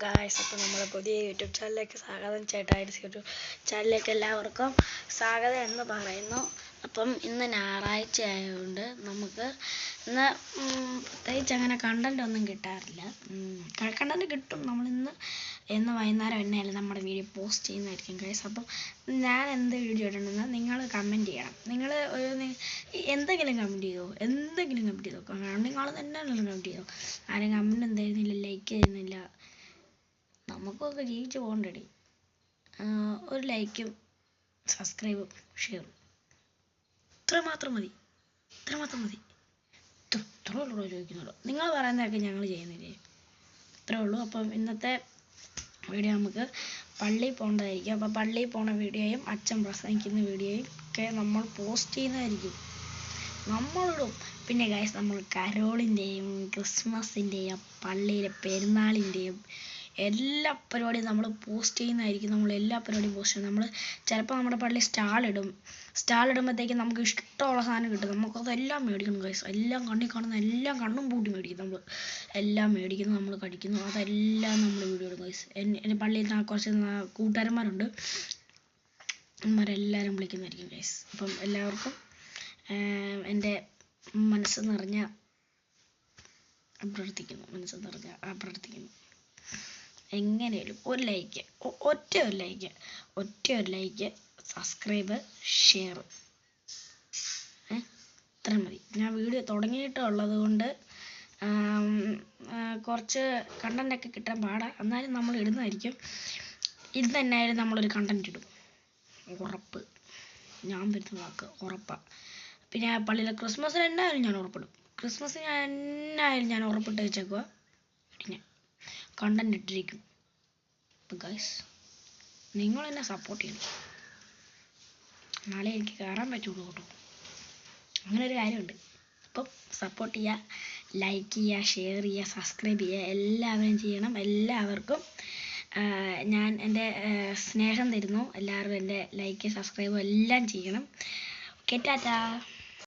Guys, അപ്പോൾ നമ്മുടെ പുതിയ യൂട്യൂബ് ചാനലിലേക്ക് സ്വാഗതം. ചേട്ടായിസ് യൂട്യൂബ് ചാനലിലേക്ക് എല്ലാവർക്കും സ്വാഗതം എന്ന് പറയുന്നു. അപ്പം ഇന്ന് ഞായറാഴ്ച ആയതുകൊണ്ട് നമുക്ക് ഇന്ന് പ്രത്യേകിച്ച് അങ്ങനെ കണ്ടന്റ് ഒന്നും കിട്ടാറില്ല. കണ്ടന്റ് കിട്ടും, ഇന്ന് വൈകുന്നേരം തന്നെയല്ല നമ്മുടെ വീഡിയോ പോസ്റ്റ് ചെയ്യുന്നതായിരിക്കും ഗായ്സ്. അപ്പം ഞാൻ എന്ത് വീഡിയോ ഇടണമെന്ന് നിങ്ങൾ കമൻറ്റ് ചെയ്യണം. നിങ്ങൾ എന്തെങ്കിലും കമൻറ്റ് ചെയ്തോ, നിങ്ങൾ തന്നെയാണല്ലോ കമൻറ്റ് ചെയ്തോ. ആരും കമൻറ്റ് എന്തായിരുന്നില്ല, ലൈക്ക് ചെയ്യുന്നില്ല. നമുക്കൊക്കെ ജീവിച്ച് പോകണ്ടടി. ഒരു ലൈക്കും സബ്സ്ക്രൈബും ഷെയറും ഇത്രമാത്രം മതി. ഇത്രേ ഉള്ളൂ ചോദിക്കുന്നുള്ളൂ. നിങ്ങൾ പറയുന്നതൊക്കെ ഞങ്ങൾ ചെയ്യുന്നില്ലേ, ഇത്രേ ഉള്ളൂ. അപ്പം ഇന്നത്തെ വീഡിയോ നമുക്ക് പള്ളിയിൽ പോകേണ്ടതായിരിക്കും. അപ്പം പള്ളിയിൽ പോണ വീഡിയോയും അച്ഛൻ പ്രസംഗിക്കുന്ന വീഡിയോയും ഒക്കെ നമ്മൾ പോസ്റ്റ് ചെയ്യുന്നതായിരിക്കും, നമ്മളിടും. പിന്നെ ഗൈസ്, നമ്മൾ കരോളിൻ്റെയും ക്രിസ്മസിൻ്റെയും പള്ളിയിലെ പെരുന്നാളിൻ്റെയും എല്ലാ പരിപാടിയും നമ്മൾ പോസ്റ്റ് ചെയ്യുന്നതായിരിക്കും. നമ്മൾ എല്ലാ പരിപാടിയും പോസ്റ്റ് ചെയ്യും. നമ്മൾ ചിലപ്പോൾ നമ്മുടെ പള്ളി സ്റ്റാളിടുമ്പോഴത്തേക്കും നമുക്ക് ഇഷ്ടമുള്ള സാധനം കിട്ടും. നമുക്കതെല്ലാം മേടിക്കണം ഗൈസ്. എല്ലാം കണ്ണിൽ കാണുന്ന എല്ലാം കണ്ണും പൂട്ടി മേടിക്കും. നമ്മൾ എല്ലാം മേടിക്കുന്നു, നമ്മൾ കഴിക്കുന്നു, അതെല്ലാം നമ്മൾ വീഡിയോ ഇടും ഗൈസ്. എൻ്റെ പള്ളിയിൽ കുറച്ച് കൂട്ടുകാരന്മാരുണ്ട്, അവന്മാരെല്ലാവരും വിളിക്കുന്നതായിരിക്കും ഗൈസ്. അപ്പം എല്ലാവർക്കും എൻ്റെ മനസ്സ് നിറഞ്ഞ അഭ്യർത്ഥിക്കുന്നു. എങ്ങനെയും ഒരു ലൈക്ക്, ഒറ്റ ഒരു ലൈക്ക്, സബ്സ്ക്രൈബ്, ഷെയർ, ഇത്ര മതി. ഞാൻ വീഡിയോ തുടങ്ങിയിട്ടുള്ളത് കൊണ്ട് കുറച്ച് കണ്ടൻ്റൊക്കെ കിട്ടാൻ പാടാ, എന്നാലും നമ്മൾ ഇടുന്നതായിരിക്കും. ഇത് തന്നെയായാലും നമ്മളൊരു കണ്ടൻറ് ഇടും, ഉറപ്പ്. ഞാൻ വരുന്ന വാക്ക് ഉറപ്പാണ്. പിന്നെ പള്ളിയിലെ ക്രിസ്മസിന് എന്നായാലും ഞാൻ ഉറപ്പിടും. ഞാൻ ഉറപ്പിട്ട് വെച്ചേക്കുക, പിന്നെ കണ്ടന്റ് ഇട്ടിരിക്കും. അപ്പം ഗൈസ്, നിങ്ങൾ എന്നെ സപ്പോർട്ട് ചെയ്യണം, നാളെ എനിക്ക് കയറാൻ പറ്റുള്ളൂ കേട്ടോ. അങ്ങനെ ഒരു കാര്യമുണ്ട്. അപ്പം സപ്പോർട്ട് ചെയ്യുക, ലൈക്ക് ചെയ്യുക, ഷെയർ ചെയ്യുക, സബ്സ്ക്രൈബ് ചെയ്യുക, എല്ലാവരും ചെയ്യണം. എല്ലാവർക്കും ഞാൻ എൻ്റെ സ്നേഹം തരുന്നു. എല്ലാവരും എൻ്റെ ലൈക്ക്, സബ്സ്ക്രൈബ് എല്ലാം ചെയ്യണം. ഓക്കെ, ടാറ്റാ.